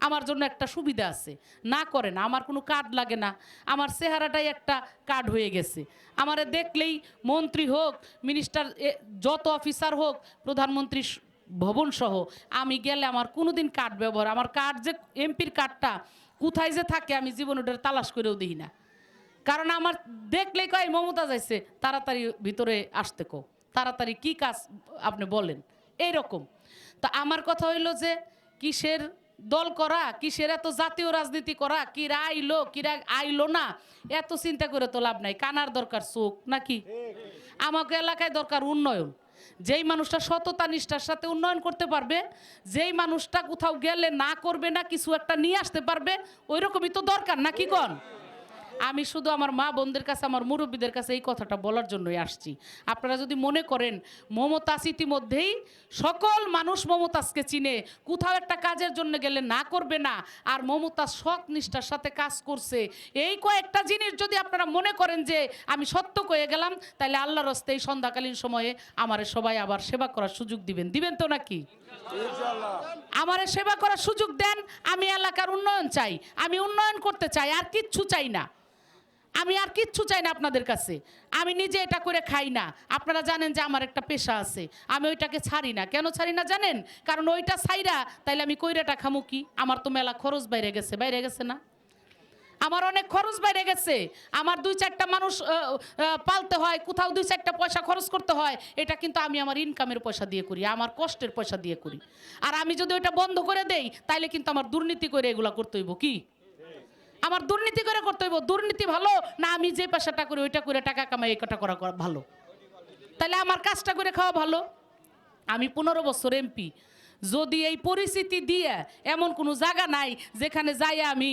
আমার জন্য একটা সুবিধা আছে, না করে না, আমার কোনো কার্ড লাগে না, আমার চেহারাটাই একটা কার্ড হয়ে গেছে। আমারে দেখলেই মন্ত্রী হোক, মিনিস্টার, যত অফিসার হোক, প্রধানমন্ত্রী ভবন সহ আমি গেলে আমার কোনোদিন কার্ড ব্যবহার, আমার কার্ড যে এমপির কার্ডটা কোথায় যে থাকে আমি জীবনে ওটা তালাশ করেও দিই না। কারণ আমার দেখলেই কয় মমতা যাইছে, তাড়াতাড়ি ভিতরে আসতে কো, তাড়াতাড়ি কি কাজ আপনি বলেন, এইরকম। তো আমার কথা হইল যে কিসের দল করা, কিসের এত জাতীয় রাজনীতি করা, কিরা আইলো কিরা আইলো না, এত চিন্তা করে তো লাভ নাই। কানার দরকার চোখ নাকি? আমাকে এলাকায় দরকার উন্নয়ন। যেই মানুষটা সততা নিষ্ঠার সাথে উন্নয়ন করতে পারবে, যেই মানুষটা কোথাও গেলে না করবে না, কিছু একটা নিয়ে আসতে পারবে, ওই রকমই তো দরকার নাকি কন? আমি শুধু আমার মা বোনদের কাছে, আমার মুরব্বীদের কাছে এই কথাটা বলার জন্যই আসছি। আপনারা যদি মনে করেন মমতাজ ইতিমধ্যেই সকল মানুষ মমতাজকে চিনে, কোথাও একটা কাজের জন্য গেলে না করবে না, আর মমতাজ সৎ নিষ্ঠার সাথে কাজ করছে, এই কয়েকটা জিনিস যদি আপনারা মনে করেন যে আমি সত্য কয়ে গেলাম, তাহলে আল্লাহর হস্তে এই সন্ধ্যাকালীন সময়ে আমারে সবাই আবার সেবা করার সুযোগ দিবেন, দিবেন তো নাকি? আমারে সেবা করার সুযোগ দেন। আমি এলাকার উন্নয়ন চাই, আমি উন্নয়ন করতে চাই, আর কিচ্ছু চাই না, আমি আর কিচ্ছু চাই না আপনাদের কাছে। আমি নিজে এটা করে খাই না, আপনারা জানেন যে আমার একটা পেশা আছে, আমি ওইটাকে ছাড়ি না। কেন ছাড়ি না জানেন? কারণ ওইটা ছাইরা তাইলে আমি কইরাটা খামু কি? আমার তো মেলা খরচ বাইরে গেছে, বাইরে গেছে না? আমার অনেক খরচ বাইরে গেছে, আমার 2-4টা মানুষ পালতে হয়, কোথাও 2-4টা পয়সা খরচ করতে হয়, এটা কিন্তু আমি আমার ইনকামের পয়সা দিয়ে করি, আমার কষ্টের পয়সা দিয়ে করি। আর আমি যদি ওইটা বন্ধ করে দেই, তাইলে কিন্তু আমার দুর্নীতি করে এগুলা করতে হইব। কি আমার দুর্নীতি করে করতে হইব? দুর্নীতি ভালো না আমি যে পেশাটা করি ওইটা করে টাকা কামাই, এটা করা ভালো? তাহলে আমার কাজটা করে খাওয়া ভালো। আমি 15 বছর এমপি, যদি এই পরিস্থিতি দিয়ে এমন কোনো জায়গা নাই যেখানে যাই আমি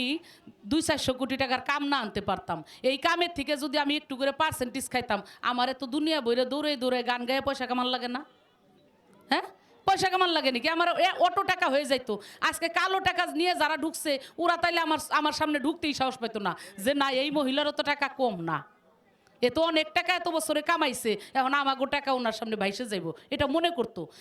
200-400 কোটি টাকার কাম না আনতে পারতাম, এই কামের থেকে যদি আমি একটু করে পার্সেন্টেজ খাইতাম, আমার এত দুনিয়া বইরে দৌড়ে দৌড়ে গান গায়ে পয়সা কামান লাগে না? হ্যাঁ, পয়সা কামান লাগে নাকি? আমার অটো টাকা হয়ে যাইতো। আজকে কালো টাকা নিয়ে যারা ঢুকছে, ওরা তাইলে আমার সামনে ঢুকতেই সাহস পাইতো না যে না, এই মহিলারও তো টাকা কম না, এ তো অনেক টাকা এত বছরে কামাইছে, এখন আমাগো টাকা ওনার সামনে ভাইসে যাইব, এটা মনে করতো।